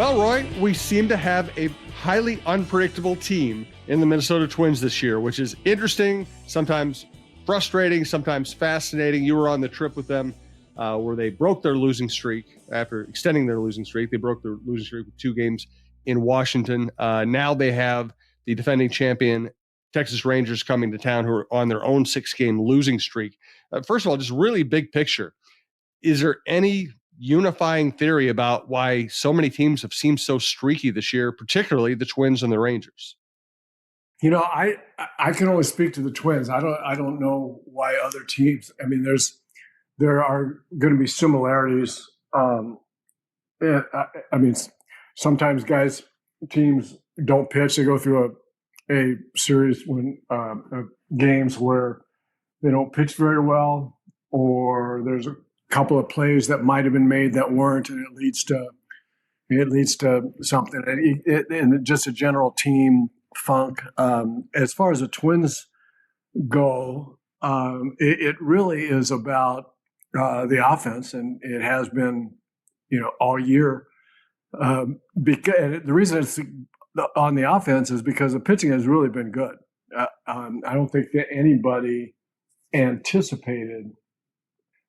Well, Roy, we seem to have a highly unpredictable team in the Minnesota Twins this year, which is interesting, sometimes frustrating, sometimes fascinating. You were on the trip with them where they broke their losing streak after extending their losing streak. They broke their losing streak with 2 games in Washington. Now they have the defending champion Texas Rangers coming to town who are on their own 6-game losing streak. First of all, just really big picture. Is there any unifying theory about why so many teams have seemed so streaky this year, particularly the Twins and the Rangers? You know, I can only speak to the Twins. I don't know why other teams. I mean, there are going to be similarities. I mean, sometimes teams don't pitch. They go through a series of games where they don't pitch very well, or there's a couple of plays that might have been made that weren't, and it leads to something, and just a general team funk. As far as the Twins go, it really is about the offense, and it has been, all year. Because the reason it's on the offense is because the pitching has really been good. I don't think that anybody anticipated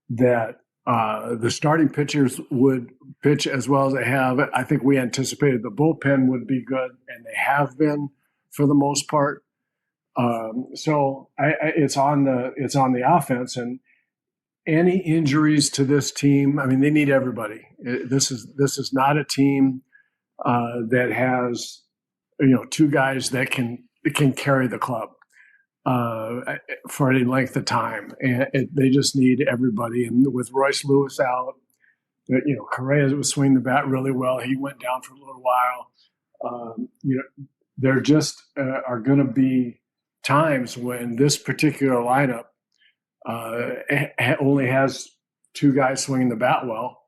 that the starting pitchers would pitch as well as they have. I think we anticipated the bullpen would be good, and they have been for the most part. So it's on the offense, and any injuries to this team. I mean, they need everybody. This is not a team that has 2 guys that can carry the club for any length of time, and they just need everybody. And with Royce Lewis out, Correa was swinging the bat really well. He went down for a little while. There just are going to be times when this particular lineup only has 2 guys swinging the bat well,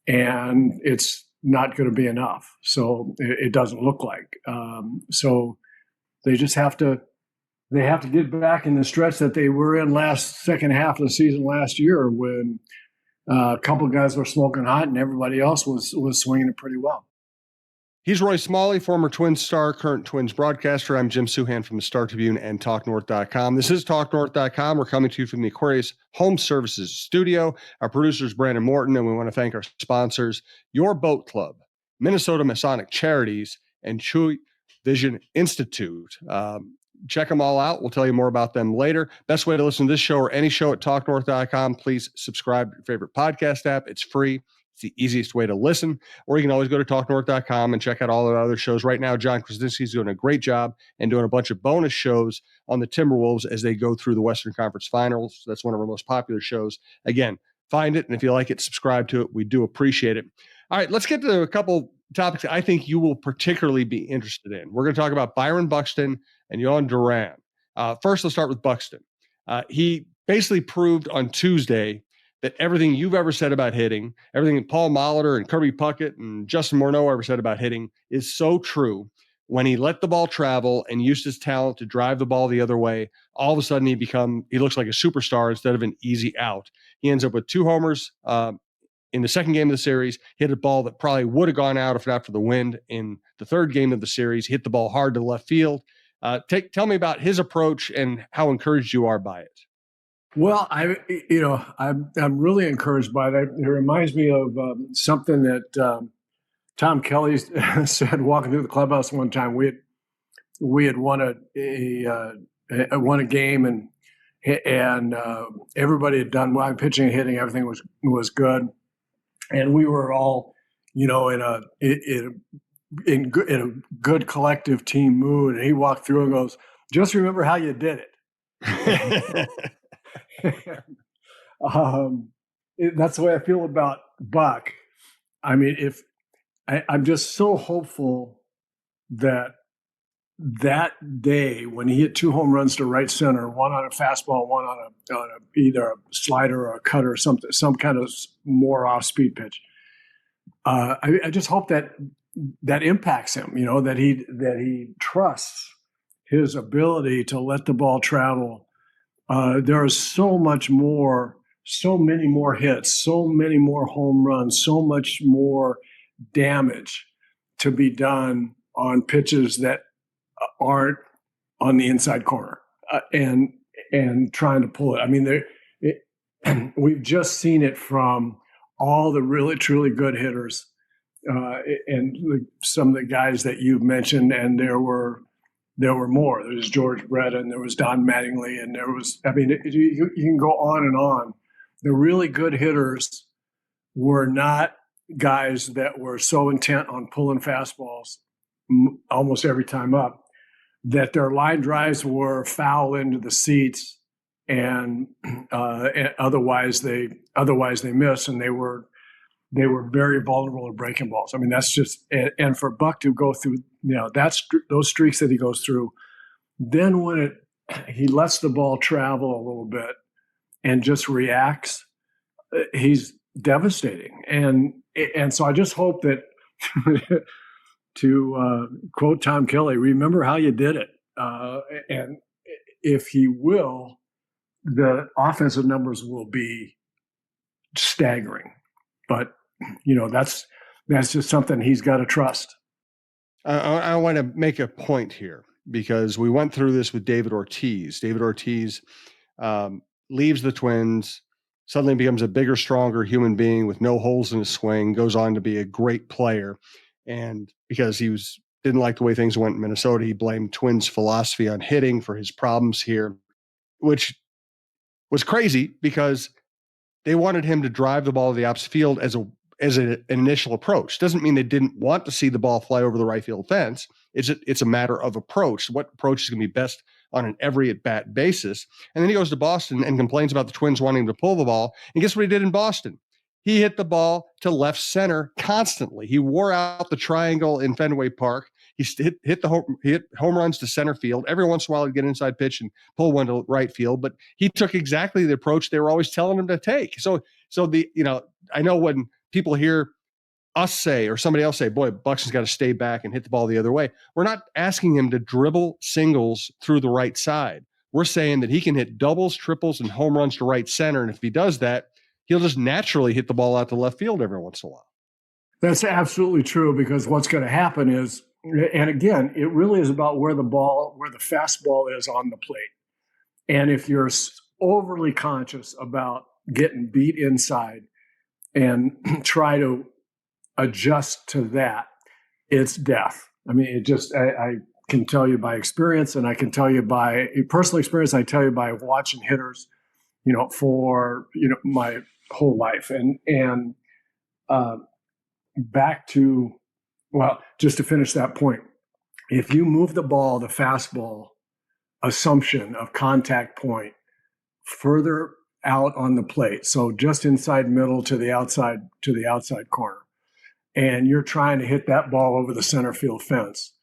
and it's not going to be enough. So it doesn't look like. So they just have to. They have to get back in the stretch that they were in second half of the season last year, when a couple of guys were smoking hot and everybody else was swinging it pretty well. He's Roy Smalley, former Twins star, current Twins broadcaster. I'm Jim Suhan from the Star Tribune and TalkNorth.com. This is TalkNorth.com. We're coming to you from the Aquarius Home Services studio. Our producer is Brandon Morton, and we want to thank our sponsors, Your Boat Club, Minnesota Masonic Charities, and Chui Vision Institute. Check them all out. We'll tell you more about them later. Best way to listen to this show or any show at TalkNorth.com, please subscribe to your favorite podcast app. It's free. It's the easiest way to listen. Or you can always go to TalkNorth.com and check out all the other shows. Right now, John Krasinski's doing a great job and doing a bunch of bonus shows on the Timberwolves as they go through the Western Conference Finals. That's one of our most popular shows. Again, find it, and if you like it, subscribe to it. We do appreciate it. All right, let's get to a couple topics I think you will particularly be interested in. We're going to talk about Byron Buxton and Yohan Duran. First, let's start with Buxton. He basically proved on Tuesday that everything you've ever said about hitting, everything that Paul Molitor and Kirby Puckett and Justin Morneau ever said about hitting is so true. When he let the ball travel and used his talent to drive the ball the other way, all of a sudden he looks like a superstar instead of an easy out. He ends up with 2 homers in the second game of the series, hit a ball that probably would have gone out if not for the wind. In the third game of the series, hit the ball hard to left field. Tell me about his approach and how encouraged you are by it. Well, I'm really encouraged by that. It reminds me of something that Tom Kelly said walking through the clubhouse one time. We had won a game, and everybody had done well, pitching and hitting. Everything was good, and we were all, in a good collective team mood. And he walked through and goes, "Just remember how you did it." That's the way I feel about Buck. I mean, I'm just so hopeful that day when he hit 2 home runs to right center, one on a fastball, one on a either a slider or a cutter or something, some kind of more off-speed pitch. I just hope that impacts him. That he trusts his ability to let the ball travel. There is so many more hits, so many more home runs, so much more damage to be done on pitches that aren't on the inside corner and trying to pull it. I mean, we've just seen it from all the really, truly good hitters and some of the guys that you've mentioned, and there were more. There was George Brett, and there was Don Mattingly, and there was, I mean, you can go on and on. The really good hitters were not guys that were so intent on pulling fastballs almost every time up that their line drives were foul into the seats, and otherwise they miss, and they were very vulnerable to breaking balls. I mean, that's just, and for Buck to go through, those streaks that he goes through, then when he lets the ball travel a little bit and just reacts, he's devastating. And so I just hope that, to quote Tom Kelly, remember how you did it. And if he will, the offensive numbers will be staggering. But, that's just something he's got to trust. I want to make a point here because we went through this with David Ortiz. David Ortiz leaves the Twins, suddenly becomes a bigger, stronger human being with no holes in his swing, goes on to be a great player. And because he didn't like the way things went in Minnesota, he blamed Twins' philosophy on hitting for his problems here, which was crazy because they wanted him to drive the ball to the opposite field as an initial approach. Doesn't mean they didn't want to see the ball fly over the right field fence. It's a matter of approach. What approach is going to be best on an every at-bat basis? And then he goes to Boston and complains about the Twins wanting to pull the ball. And guess what he did in Boston? He hit the ball to left center constantly. He wore out the triangle in Fenway Park. He hit home runs to center field. Every once in a while, he'd get an inside pitch and pull one to right field. But he took exactly the approach they were always telling him to take. So I know when people hear us say or somebody else say, boy, Buxton's got to stay back and hit the ball the other way. We're not asking him to dribble singles through the right side. We're saying that he can hit doubles, triples, and home runs to right center. And if he does that, he'll just naturally hit the ball out to left field every once in a while. That's absolutely true, because what's going to happen is, and again, it really is about where the fastball is on the plate. And if you're overly conscious about getting beat inside and try to adjust to that, it's death. I mean, I can tell you by experience, and I can tell you by personal experience, I tell you by watching hitters, for, my whole life. And back to, just to finish that point, if you move the ball, the fastball assumption of contact point further out on the plate, so just inside middle to the outside corner, and you're trying to hit that ball over the center field fence,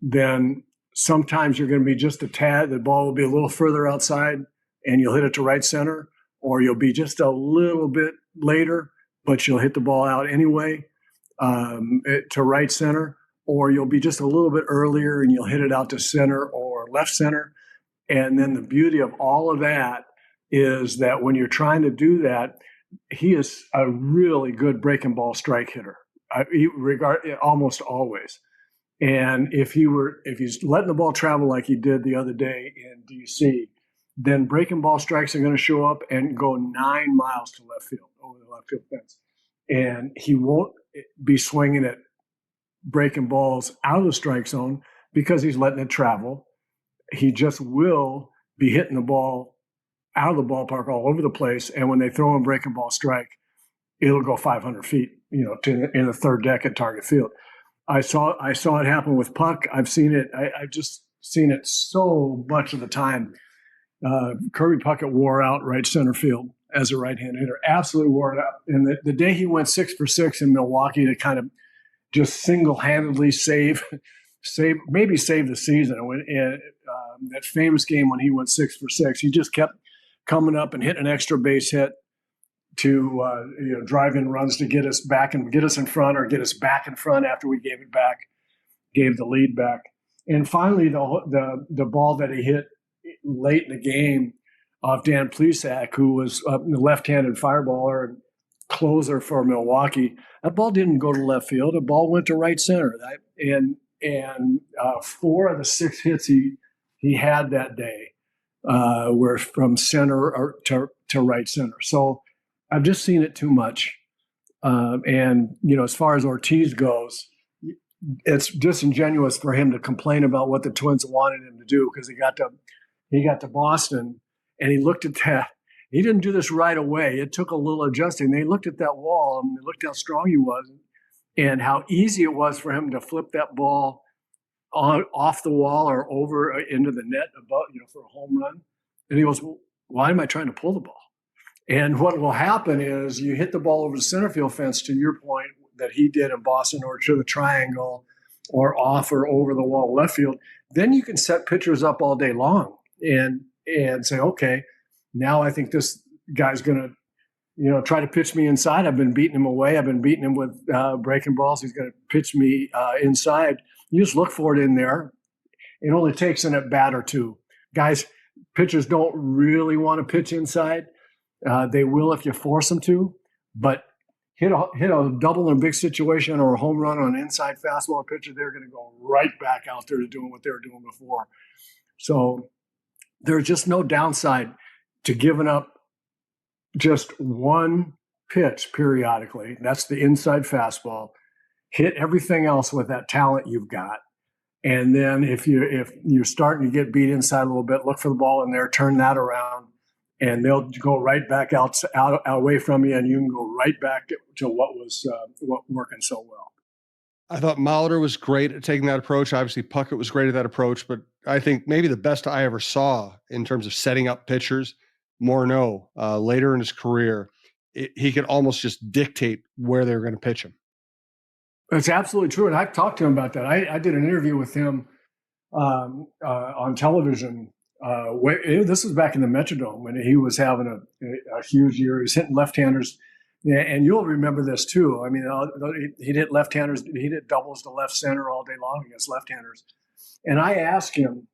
then sometimes you're going to be just a tad, the ball will be a little further outside and you'll hit it to right center, or you'll be just a little bit later, but you'll hit the ball out anyway to right center, or you'll be just a little bit earlier and you'll hit it out to center or left center. And then the beauty of all of that is that when you're trying to do that, he is a really good breaking ball strike hitter. Almost always. And if he's letting the ball travel like he did the other day in DC, then breaking ball strikes are going to show up and go 9 miles to left field, over the left field fence. And he won't be swinging at breaking balls out of the strike zone because he's letting it travel. He just will be hitting the ball out of the ballpark all over the place. And when they throw him breaking ball strike, it'll go 500 feet, in the third deck at target field. I saw it happen with Puck. I've seen it. I've just seen it so much of the time. Kirby Puckett wore out right center field as a right-handed hitter. Absolutely wore it out. And the day he went 6 for 6 in Milwaukee to kind of just single-handedly save the season. That famous game when he went 6 for 6, he just kept coming up and hitting an extra base hit to drive in runs to get us back and get us in front, or get us back in front after we gave the lead back. And finally, the ball that he hit late in the game off Dan Plesac, who was a left-handed fireballer, closer for Milwaukee. That ball didn't go to left field. The ball went to right center. And 4 of the 6 hits he had that day were from center to right center. So I've just seen it too much. And as far as Ortiz goes, it's disingenuous for him to complain about what the Twins wanted him to do, because he got to Boston and he looked at that. He didn't do this right away. It took a little adjusting. They looked at that wall and they looked how strong he was and how easy it was for him to flip that ball off the wall or over into the net above, for a home run. And he goes, well, why am I trying to pull the ball? And what will happen is you hit the ball over the center field fence, to your point, that he did in Boston, or to the triangle, or off or over the wall left field. Then you can set pitchers up all day long and say, okay, now I think this guy's going to, try to pitch me inside. I've been beating him away. I've been beating him with breaking balls. He's going to pitch me inside. You just look for it in there. It only takes an at-bat or two. Guys, pitchers don't really want to pitch inside. They will if you force them to, but hit a double in a big situation or a home run on an inside fastball pitcher, they're going to go right back out there to doing what they were doing before. So there's just no downside to giving up just one pitch periodically. That's the inside fastball. Hit everything else with that talent you've got. And then if you're starting to get beat inside a little bit, look for the ball in there, turn that around, and they'll go right back out away from you, and you can go right back to what was working so well. I thought Molitor was great at taking that approach. Obviously, Puckett was great at that approach, but I think maybe the best I ever saw in terms of setting up pitchers, Morneau, later in his career, he could almost just dictate where they were going to pitch him. It's absolutely true, and I've talked to him about that. I did an interview with him on television. This was back in the Metrodome when he was having a huge year. He was hitting left-handers, and you'll remember this too. I mean, he'd hit left-handers, he'd hit doubles to left center all day long against left-handers. And I asked him,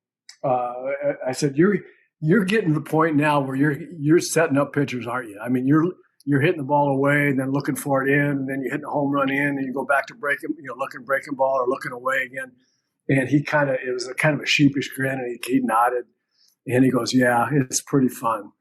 I said, "You're getting to the point now where you're setting up pitchers, aren't you? I mean, you're hitting the ball away and then looking for it in, and then you hit a home run in, and you go back to breaking ball or looking away again." And it was a kind of a sheepish grin, and he nodded. And he goes, "Yeah, it's pretty fun."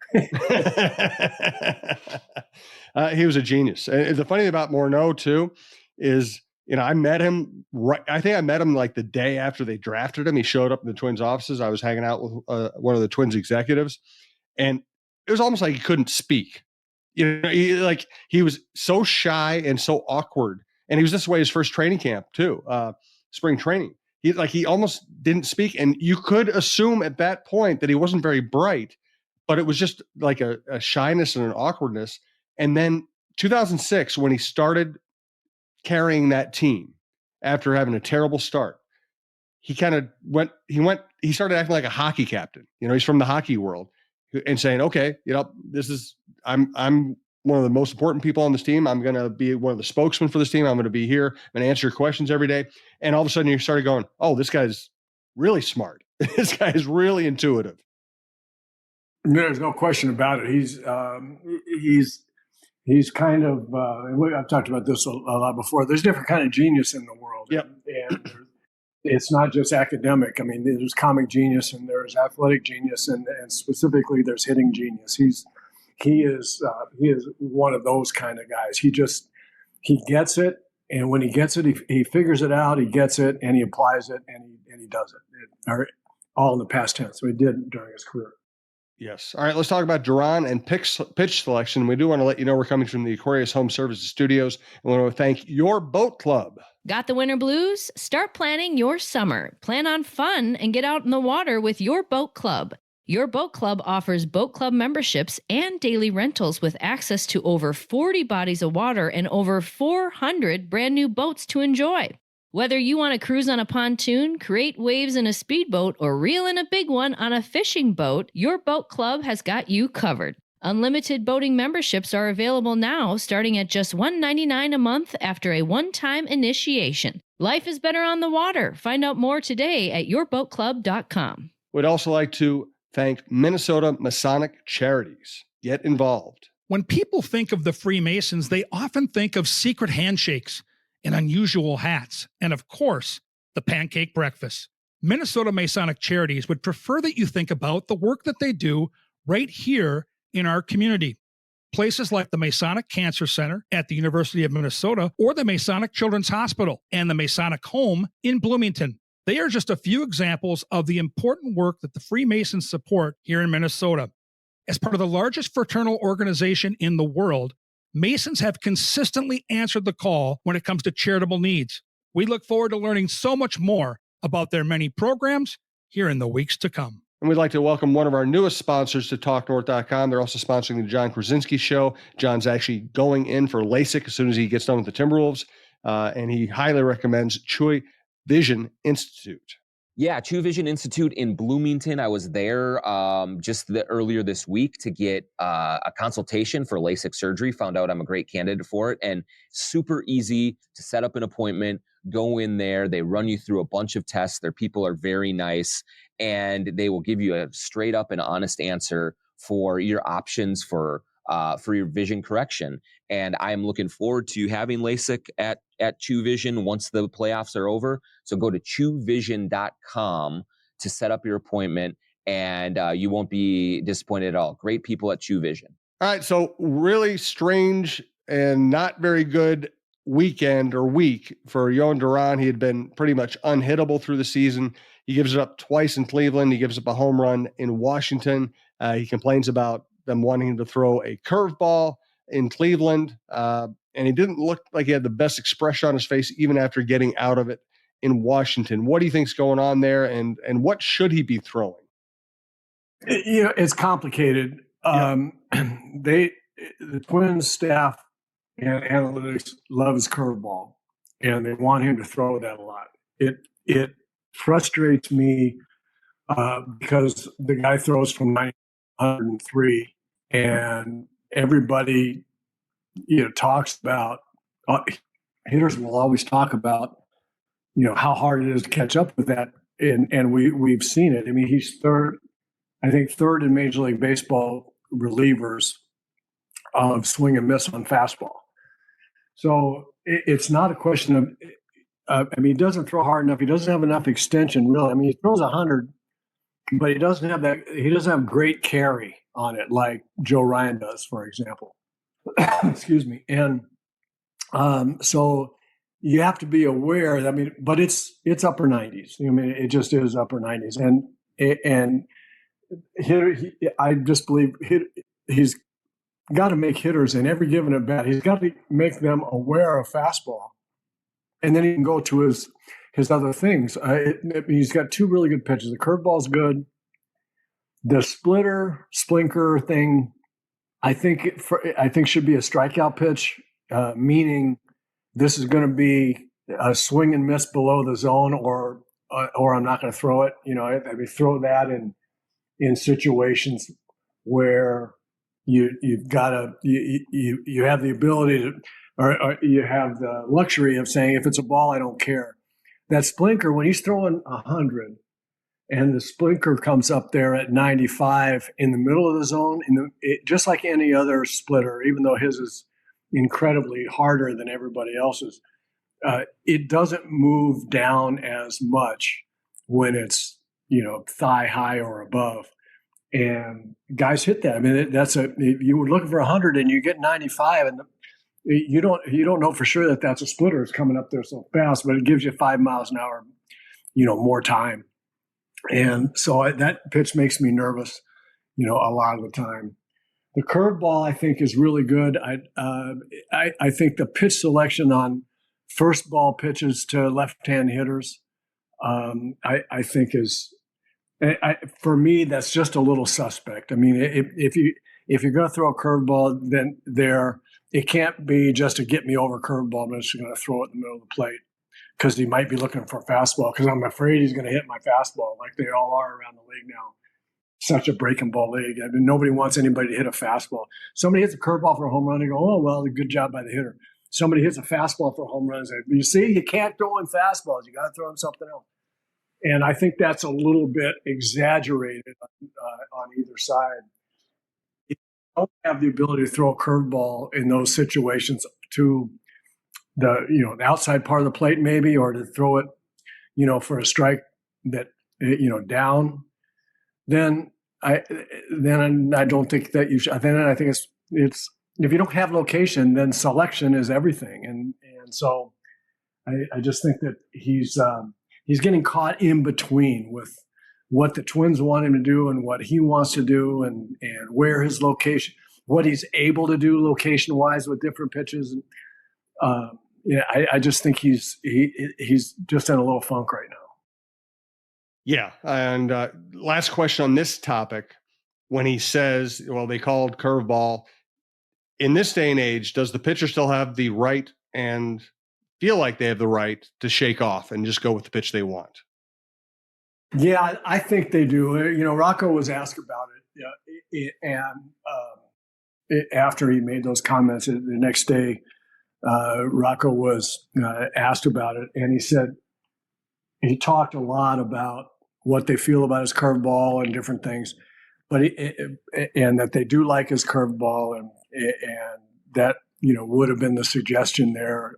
He was a genius. And the funny thing about Morneau too is, I met him I think I met him like the day after they drafted him. He showed up in the Twins offices. I was hanging out with one of the Twins executives, and it was almost like he couldn't speak. He was so shy and so awkward. And he was this way his first training camp too, spring training. He almost didn't speak, and you could assume at that point that he wasn't very bright, but it was just like a shyness and an awkwardness. And then 2006, when he started carrying that team after having a terrible start, he started acting like a hockey captain. He's from the hockey world, and saying, "Okay, I'm one of the most important people on this team. I'm going to be one of the spokesmen for this team. I'm going to be here. I'm going to answer your questions every day." And all of a sudden you started going, "Oh, this guy's really smart. This guy is really intuitive." There's no question about it. He's kind of, I've talked about this a lot before. There's different kind of genius in the world. Yep. And it's not just academic. I mean, there's comic genius and there's athletic genius and specifically there's hitting genius. He is one of those kind of guys. He gets it, and when he gets it, he figures it out. He gets it, and he applies it, and he does it. All in the past tense. So he did during his career. Yes. All right. Let's talk about Duran and pitch selection. We do want to let you know we're coming from the Aquarius Home Services Studios, and we want to thank your boat club. Got the winter blues? Start planning your summer. Plan on fun and get out in the water with your boat club. Your boat club offers boat club memberships and daily rentals with access to over 40 bodies of water and over 400 brand new boats to enjoy. Whether you want to cruise on a pontoon, create waves in a speedboat, or reel in a big one on a fishing boat, your boat club has got you covered. Unlimited boating memberships are available now, starting at just $1.99 a month after a one-time initiation. Life is better on the water. Find out more today at yourboatclub.com. We'd also like to thank Minnesota Masonic Charities. Get involved. When people think of the Freemasons, they often think of secret handshakes and unusual hats, and of course, the pancake breakfast. Minnesota Masonic Charities would prefer that you think about the work that they do right here in our community. Places like the Masonic Cancer Center at the University of Minnesota or the Masonic Children's Hospital and the Masonic Home in Bloomington. They are just a few examples of the important work that the Freemasons support here in Minnesota. As part of the largest fraternal organization in the world, Masons have consistently answered the call when it comes to charitable needs. We look forward to learning so much more about their many programs here in the weeks to come. And we'd like to welcome one of our newest sponsors to TalkNorth.com. They're also sponsoring the John Krasinski Show. John's actually going in for LASIK as soon as he gets done with the Timberwolves, and he highly recommends Choi Vision Institute. Yeah, True Vision Institute in Bloomington. I was there earlier this week to get a consultation for LASIK surgery. Found out I'm a great candidate for it, and super easy to set up an appointment. Go in there. They run you through a bunch of tests. Their people are very nice, and they will give you a straight up and honest answer for your options for your vision correction. And I'm looking forward to having LASIK at True Vision once the playoffs are over. So go to truevision.com to set up your appointment, and you won't be disappointed at all. Great people at True Vision. All right, so really strange and not very good weekend or week for Yohan Duran. He had been pretty much unhittable through the season. He gives it up twice in Cleveland. He gives up a home run in Washington. He complains about them wanting him to throw a curveball in Cleveland. And he didn't look like he had the best expression on his face even after getting out of it in Washington. What do you think's going on there, and what should he be throwing? It's complicated. The Twins staff and analytics love his curveball, and they want him to throw that a lot. It frustrates me because the guy throws from 903, and everybody talks about hitters will always talk about how hard it is to catch up with that, and we've seen it. I mean, he's third in Major League Baseball relievers of swing and miss on fastball. So it's not a question of, he doesn't throw hard enough. He doesn't have enough extension, really. I mean, he throws 100, but he doesn't have that. He doesn't have great carry on it like Joe Ryan does, for example. Excuse me. And so you have to be aware. But it's upper 90s. It just is upper 90s, and I just believe he's got to make hitters in every given at bat. He's got to make them aware of fastball, and then he can go to his other things. He's got two really good pitches. The curveball's good. The splinker thing, I think should be a strikeout pitch, meaning this is going to be a swing and miss below the zone, or I'm not going to throw it. Throw that in situations where you've got to you have the ability to, or you have the luxury of saying, if it's a ball, I don't care. That splinker, when he's throwing 100 and the splinker comes up there at 95 in the middle of the zone, just like any other splitter, even though his is incredibly harder than everybody else's, it doesn't move down as much when it's thigh high or above. And guys hit that. You were looking for 100 and you get 95, and you don't know for sure that that's a splitter. It's coming up there so fast, but it gives you 5 miles an hour, more time. And so that pitch makes me nervous, a lot of the time. The curveball, I think, is really good. I think the pitch selection on first ball pitches to left-hand hitters, I think is. For me, that's just a little suspect. If you're going to throw a curveball, then it can't be just a get me over curveball, but it's going to throw it in the middle of the plate, because he might be looking for a fastball, because I'm afraid he's going to hit my fastball like they all are around the league now. Such a breaking ball league. Nobody wants anybody to hit a fastball. Somebody hits a curveball for a home run, they go, oh, well, good job by the hitter. Somebody hits a fastball for a home run, and say, you see, you can't throw in fastballs. You got to throw in something else. And I think that's a little bit exaggerated on either side. don't have the ability to throw a curveball in those situations to the outside part of the plate maybe, or to throw it, for a strike that, down, then I don't think that you should. Then I think it's if you don't have location, then selection is everything, and so I just think that he's getting caught in between with what the Twins want him to do and what he wants to do, and where his location, what he's able to do location wise with different pitches. And I just think he's just in a little funk right now. Yeah. And last question on this topic. When he says, well, they called curveball, in this day and age, does the pitcher still have the right and feel like they have the right to shake off and just go with the pitch they want? Yeah, I think they do. Rocco was asked about it, and after he made those comments, the next day, Rocco was asked about it, and he said he talked a lot about what they feel about his curveball and different things, but and that they do like his curveball, and that would have been the suggestion there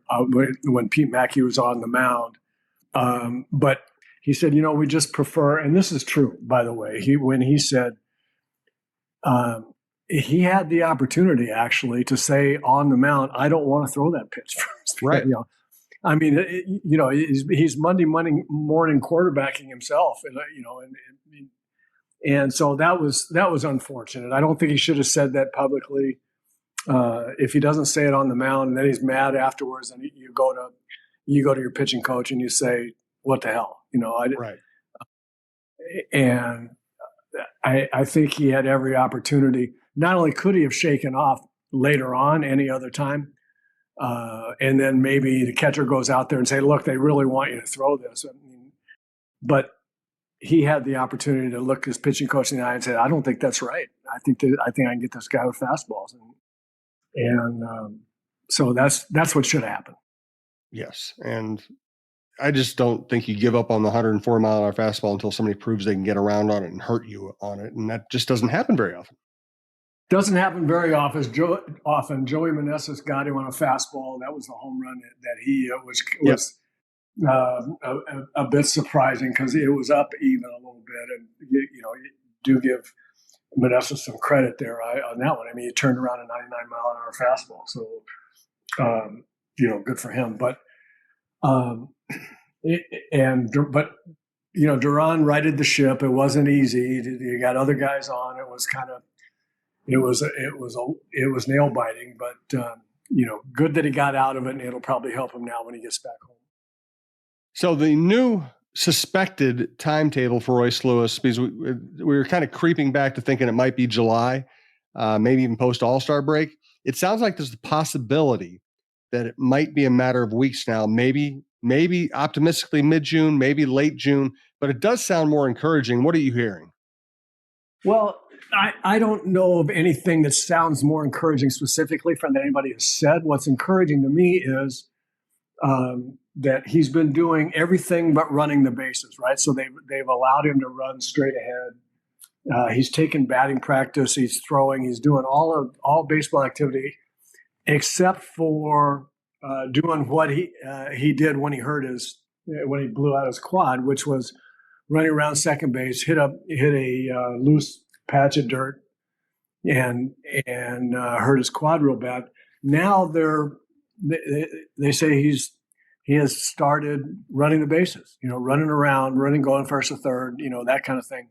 when Pete Mackey was on the mound, but he said, we just prefer, and this is true, by the way, when he said he had the opportunity actually to say on the mound, I don't want to throw that pitch first. Right. I mean, he's Monday morning quarterbacking himself, and so that was unfortunate. I don't think he should have said that publicly. If he doesn't say it on the mound and then he's mad afterwards, and you go to your pitching coach and you say, what the hell, right. And I think he had every opportunity. Not only could he have shaken off later on any other time, and then maybe the catcher goes out there and say, look, they really want you to throw this. But he had the opportunity to look his pitching coach in the eye and say, I don't think that's right. I think I can get this guy with fastballs. And so that's what should happen. Yes. And I just don't think you give up on the 104-mile-an-hour fastball until somebody proves they can get around on it and hurt you on it. And that just doesn't happen very often. Doesn't happen very often. Joey Meneses got him on a fastball. That was the home run that he was a bit surprising because it was up even a little bit. And, you do give Meneses some credit there on that one. I mean, he turned around a 99-mile-an-hour fastball. So, good for him. But Duran righted the ship. It wasn't easy. You got other guys on. It was kind of, it was nail biting, but good that he got out of it, and it'll probably help him now when he gets back home. So the new suspected timetable for Royce Lewis, because we were kind of creeping back to thinking it might be July, maybe even post All-Star break. It sounds like there's the possibility that it might be a matter of weeks now, maybe optimistically mid-June, maybe late June, but it does sound more encouraging. What are you hearing? Well, I don't know of anything that sounds more encouraging specifically from that anybody has said. What's encouraging to me is that he's been doing everything but running the bases, right? So they've allowed him to run straight ahead. He's taken batting practice. He's throwing. He's doing all baseball activity except for doing what he did when he when he blew out his quad, which was running around second base, hit a loose patch of dirt, and hurt his quad real bad. Now they say he has started running the bases, running around, going first or third, that kind of thing.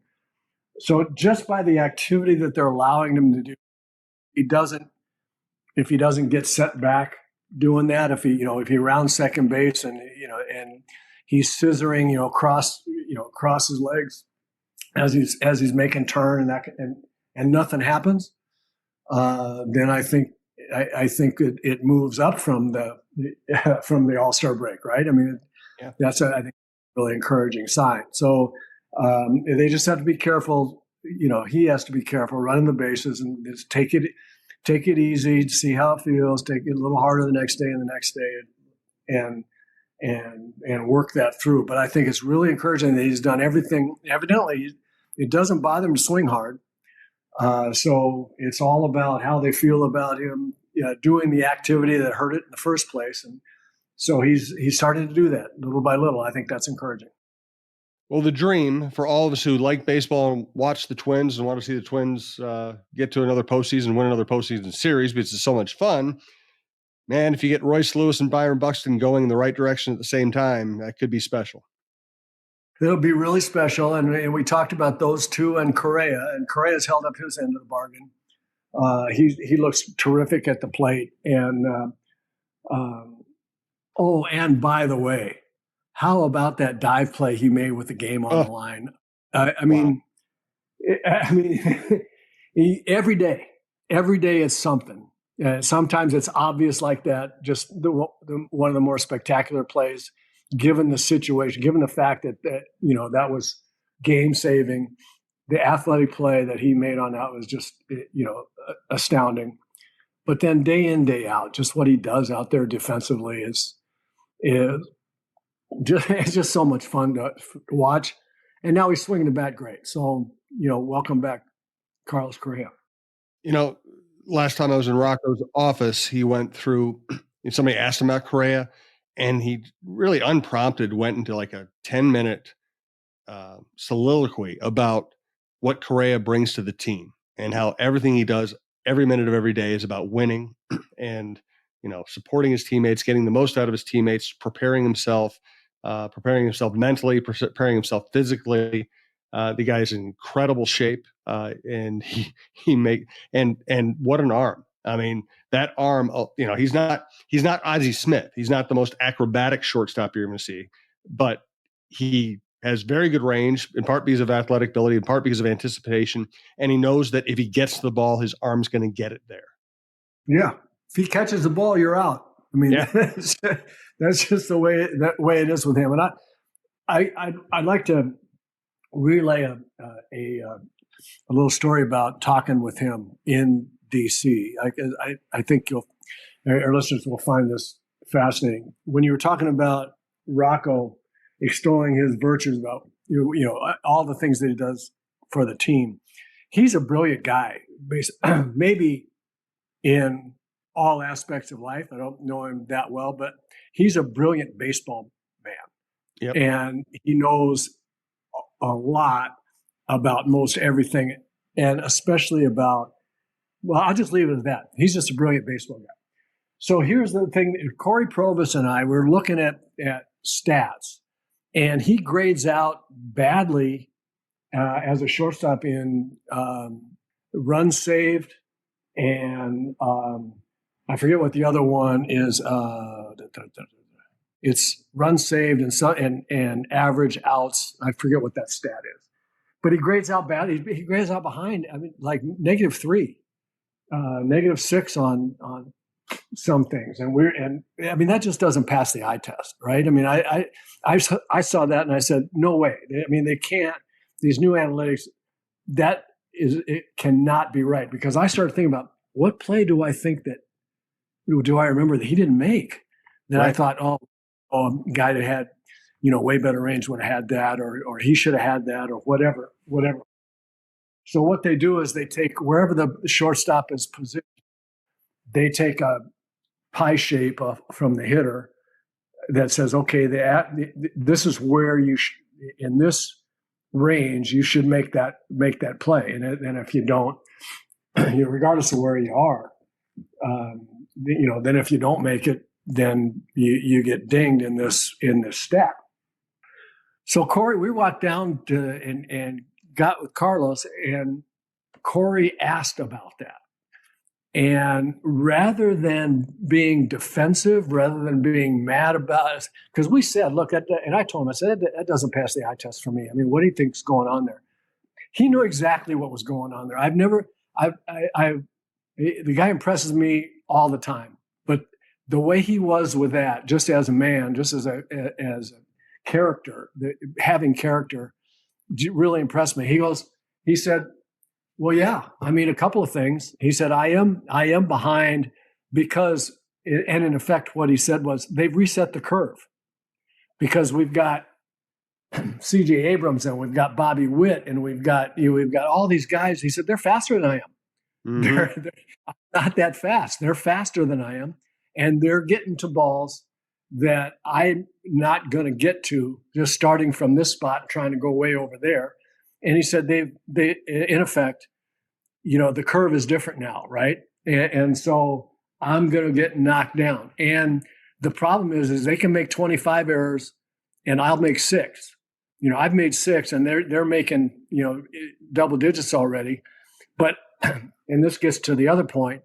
So just by the activity that they're allowing him to do, if he doesn't get set back doing that, if he rounds second base and he's scissoring, across his legs as he's making turn and nothing happens, then I think it moves up from the All-Star break, right? I mean, that's I think really encouraging sign. So they just have to be careful. He has to be careful running the bases and just take it easy, see how it feels. Take it a little harder the next day and the next day, and work that through. But I think it's really encouraging that he's done everything. Evidently, it doesn't bother him to swing hard. So it's all about how they feel about him doing the activity that hurt it in the first place. And so he's starting to do that little by little. I think that's encouraging. Well, the dream for all of us who like baseball and watch the Twins and want to see the Twins get to another postseason, win another postseason series because it's so much fun. Man, if you get Royce Lewis and Byron Buxton going in the right direction at the same time, that could be special. It'll be really special. And we talked about those two and Correa's held up his end of the bargain. He looks terrific at the plate. And, and by the way, how about that dive play he made with the game on the line? Every day it's something. Sometimes it's obvious like that, just one of the more spectacular plays, given the situation, given the fact that that was game saving. The athletic play that he made on that was just astounding. But then day in, day out, just what he does out there defensively is it's just so much fun to watch. And now he's swinging the bat great. So, welcome back, Carlos Correa. Last time I was in Rocco's office, he went through, somebody asked him about Correa, and he really unprompted went into like a 10-minute soliloquy about what Correa brings to the team and how everything he does every minute of every day is about winning and, supporting his teammates, getting the most out of his teammates, preparing himself mentally, preparing himself physically. The guy's in incredible shape, and and what an arm! I mean, that arm. He's not Ozzie Smith. He's not the most acrobatic shortstop you're going to see, but he has very good range, in part because of athletic ability, in part because of anticipation, and he knows that if he gets to the ball, his arm's going to get it there. Yeah, if he catches the ball, you're out. I mean, that's just the way it is with him. And I'd like to relay a little story about talking with him in DC. I think our listeners will find this fascinating. When you were talking about Rocco extolling his virtues about all the things that he does for the team, he's a brilliant guy. Maybe in all aspects of life. I don't know him that well, but he's a brilliant baseball man. Yep. And he knows a lot about most everything, and especially about, I'll just leave it at that. He's just a brilliant baseball guy. So here's the thing. Corey Provis and I were looking at stats, and he grades out badly as a shortstop in runs saved, and I forget what the other one is. It's runs saved and average outs. I forget what that stat is, but he grades out bad. He grades out behind. I mean, like -3, -6 on some things, and that just doesn't pass the eye test, right? I mean, I saw that and I said, no way. They can't. These new analytics, it cannot be right, because I started thinking about what play do I remember that he didn't make? Then right. I thought, a guy that had, way better range would have had that, or he should have had that, or whatever. So what they do is they take wherever the shortstop is positioned, they take a pie shape from the hitter that says, okay, this is where in this range you should make that play, and if you don't, regardless of where you are, then if you don't make it, then you get dinged in this stat. So Corey, we walked down and got with Carlos, and Corey asked about that. And rather than being defensive, rather than being mad about it, because we said, look, and I told him, I said, that doesn't pass the eye test for me. I mean, what do you think's going on there? He knew exactly what was going on there. The guy impresses me all the time, but the way he was with that, just as a man, just as a character, having character, really impressed me. He said, well, yeah, a couple of things. He said, I am behind because, and in effect, what he said was they've reset the curve, because we've got C.J. Abrams and we've got Bobby Witt and we've got all these guys. He said, they're faster than I am. Mhm. They're not that fast. They're faster than I am. And they're getting to balls that I'm not going to get to just starting from this spot, trying to go way over there. And he said, they in effect, the curve is different now. Right. And so I'm going to get knocked down. And the problem is they can make 25 errors and I'll make 6. I've made 6 and they're making, double digits already. But, and this gets to the other point,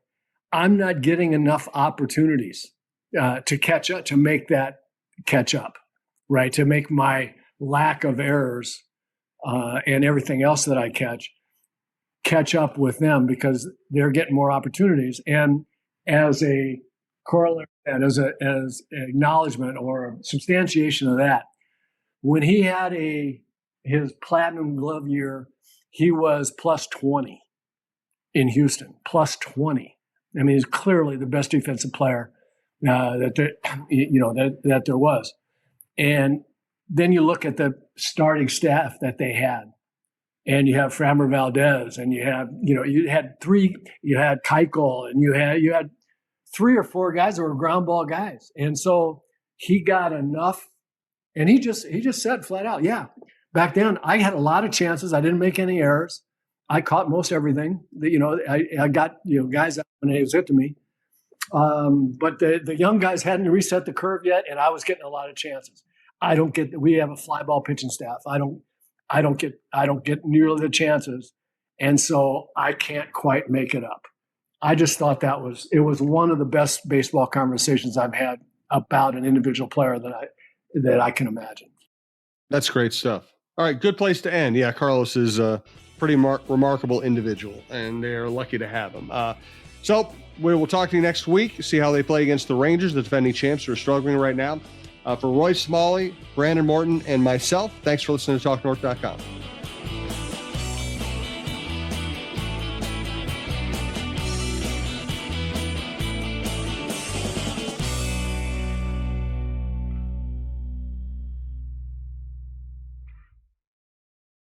I'm not getting enough opportunities to catch up, to make that catch up, right? To make my lack of errors and everything else that I catch up with them because they're getting more opportunities. And as a corollary and as acknowledgement or substantiation of that, when he had his platinum glove year, he was plus 20 in Houston, plus 20. I mean, he's clearly the best defensive player that there was. And then you look at the starting staff that they had, and you have Framber Valdez, and you had Keuchel, and you had 3 or 4 guys that were ground ball guys. And so he got enough, and he just said flat out, yeah, back then I had a lot of chances. I didn't make any errors. I caught most everything. I got guys that when it was hit to me. But the young guys hadn't reset the curve yet, and I was getting a lot of chances. We have a fly ball pitching staff. I don't get nearly the chances, and so I can't quite make it up. I just thought it was one of the best baseball conversations I've had about an individual player that I can imagine. That's great stuff. All right, good place to end. Yeah, Carlos is a pretty remarkable individual, and they're lucky to have him. So we will talk to you next week, see how they play against the Rangers, the defending champs who are struggling right now. For Roy Smalley, Brandon Morton, and myself, thanks for listening to TalkNorth.com.